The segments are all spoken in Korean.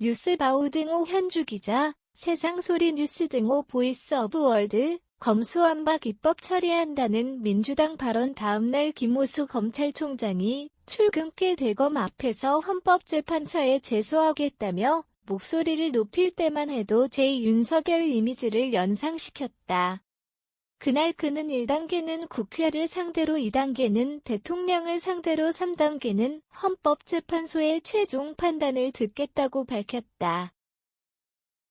뉴스바우 등호 현주기자, 세상소리 뉴스 등호 보이스 오브 월드, 검수완박 입법 처리한다는 민주당 발언 다음날 김호수 검찰총장이 출근길 대검 앞에서 헌법재판소에 제소하겠다며 목소리를 높일 때만 해도 제 윤석열 이미지를 연상시켰다. 그날 그는 1단계는 국회를 상대로 2단계는 대통령을 상대로 3단계는 헌법재판소의 최종 판단을 듣겠다고 밝혔다.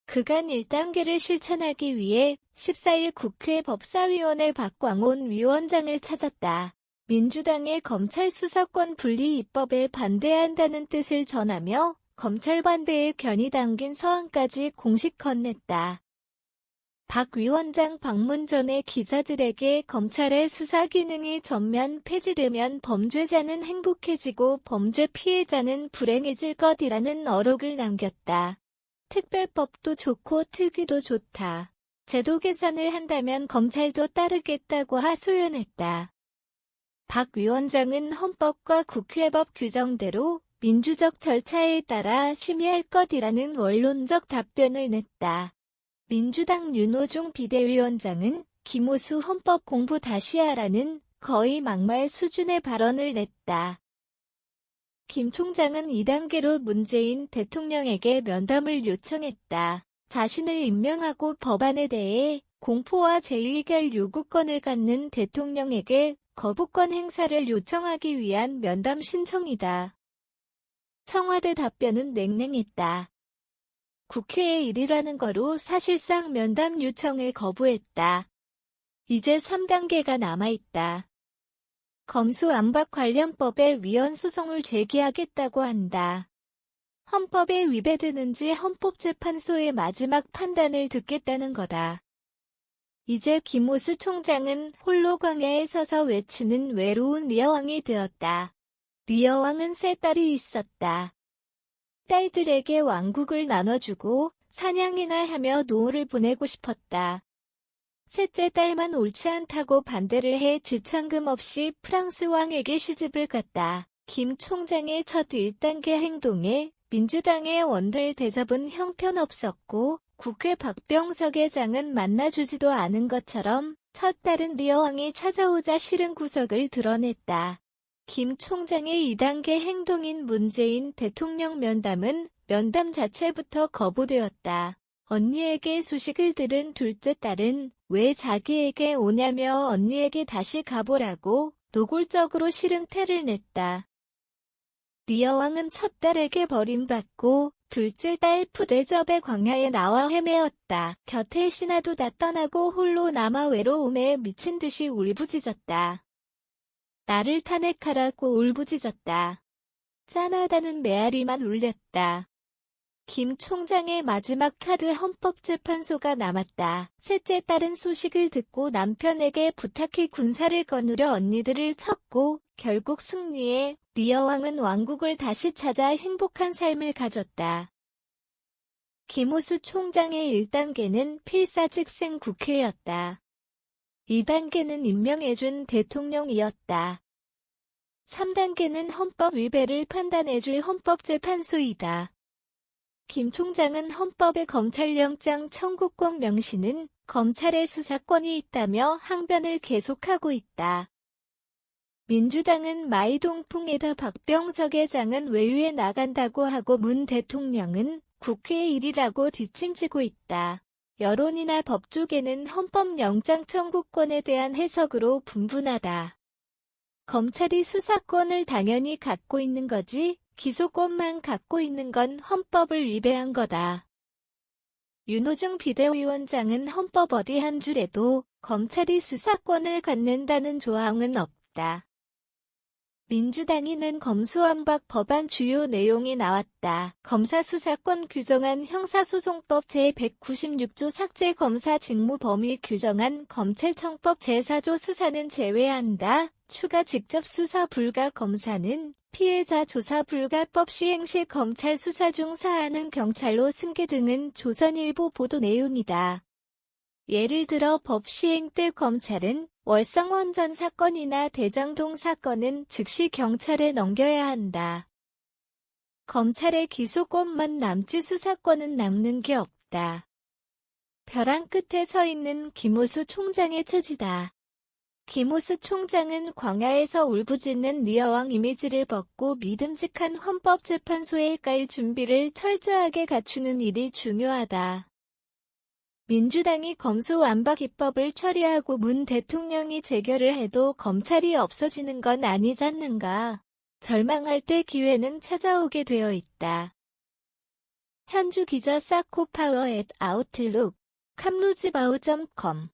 그간 1단계를 실천하기 위해 14일 국회 법사위원회 박광온 위원장을 찾았다. 민주당의 검찰 수사권 분리 입법에 반대한다는 뜻을 전하며 검찰 반대에 견이 담긴 서한까지 공식 건넸다. 박 위원장 방문 전에 기자들에게 검찰의 수사 기능이 전면 폐지되면 범죄자는 행복해지고 범죄 피해자는 불행해질 것이라는 어록을 남겼다. 특별법도 좋고 특위도 좋다. 제도 개선을 한다면 검찰도 따르겠다고 하소연했다. 박 위원장은 헌법과 국회법 규정대로 민주적 절차에 따라 심의할 것이라는 원론적 답변을 냈다. 민주당 윤호중 비대위원장은 김호수 헌법 공부 다시 하라는 거의 막말 수준의 발언을 냈다. 김 총장은 2단계로 문재인 대통령에게 면담을 요청했다. 자신을 임명하고 법안에 대해 공포와 재의결 요구권을 갖는 대통령에게 거부권 행사를 요청하기 위한 면담 신청이다. 청와대 답변은 냉랭했다. 국회의 일이라는 거로 사실상 면담 요청을 거부했다. 이제 3단계가 남아있다. 검수완박 관련법에 위헌 소송을 제기하겠다고 한다. 헌법에 위배되는지 헌법재판소의 마지막 판단을 듣겠다는 거다. 이제 김호수 총장은 홀로 광야에 서서 외치는 외로운 리어왕이 되었다. 리어왕은 세 딸이 있었다. 딸들에게 왕국을 나눠주고 사냥이나 하며 노후를 보내고 싶었다. 셋째 딸만 옳지 않다고 반대를 해 지참금 없이 프랑스 왕에게 시집을 갔다. 김 총장의 첫 1단계 행동에 민주당의 원들 대접은 형편없었고 국회 박병석 의장은 만나주지도 않은 것처럼 첫 딸은 리어왕이 찾아오자 싫은 구석을 드러냈다. 김 총장의 2단계 행동인 문재인 대통령 면담은 면담 자체부터 거부되었다. 언니에게 소식을 들은 둘째 딸은 왜 자기에게 오냐며 언니에게 다시 가보라고 노골적으로 싫은 태를 냈다. 리어왕은 첫 딸에게 버림받고 둘째 딸 푸대접의 광야에 나와 헤매었다. 곁에 신하도 다 떠나고 홀로 남아 외로움에 미친 듯이 울부짖었다. 나를 탄핵하라고 울부짖었다. 짠하다는 메아리만 울렸다. 김 총장의 마지막 카드 헌법재판소가 남았다. 셋째 딸은 소식을 듣고 남편에게 부탁해 군사를 거느려 언니들을 쳤고 결국 승리해 리어왕은 왕국을 다시 찾아 행복한 삶을 가졌다. 김호수 총장의 1단계는 필사직생 국회였다. 2단계는 임명해준 대통령이었다. 3단계는 헌법 위배를 판단해줄 헌법재판소이다. 김 총장은 헌법의 검찰영장 청구권 명시는 검찰의 수사권이 있다며 항변을 계속하고 있다. 민주당은 마이동풍에다 박병석 의장은 외유에 나간다고 하고 문 대통령은 국회의 일이라고 뒷짐지고 있다. 여론이나 법조계는 헌법영장 청구권에 대한 해석으로 분분하다. 검찰이 수사권을 당연히 갖고 있는 거지 기소권만 갖고 있는 건 헌법을 위배한 거다. 윤호중 비대위원장은 헌법 어디 한 줄에도 검찰이 수사권을 갖는다는 조항은 없다. 민주당이 낸 검수완박 법안 주요 내용이 나왔다. 검사 수사권 규정한 형사소송법 제196조 삭제 검사 직무 범위 규정한 검찰청법 제4조 수사는 제외한다. 추가 직접 수사 불가 검사는 피해자 조사 불가법 시행 시 검찰 수사 중 사안은 경찰로 승계 등은 조선일보 보도 내용이다. 예를 들어 법 시행 때 검찰은 월성원전 사건이나 대장동 사건은 즉시 경찰에 넘겨야 한다. 검찰의 기소권만 남지 수사권은 남는 게 없다. 벼랑 끝에 서 있는 김호수 총장의 처지다. 김호수 총장은 광야에서 울부짖는 리어왕 이미지를 벗고 믿음직한 헌법재판소에 갈 준비를 철저하게 갖추는 일이 중요하다. 민주당이 검수완박 입법을 처리하고 문 대통령이 재결을 해도 검찰이 없어지는 건 아니잖는가. 절망할 때 기회는 찾아오게 되어 있다. 현주 기자 사코파워 @아웃룩, 캄루지바우.com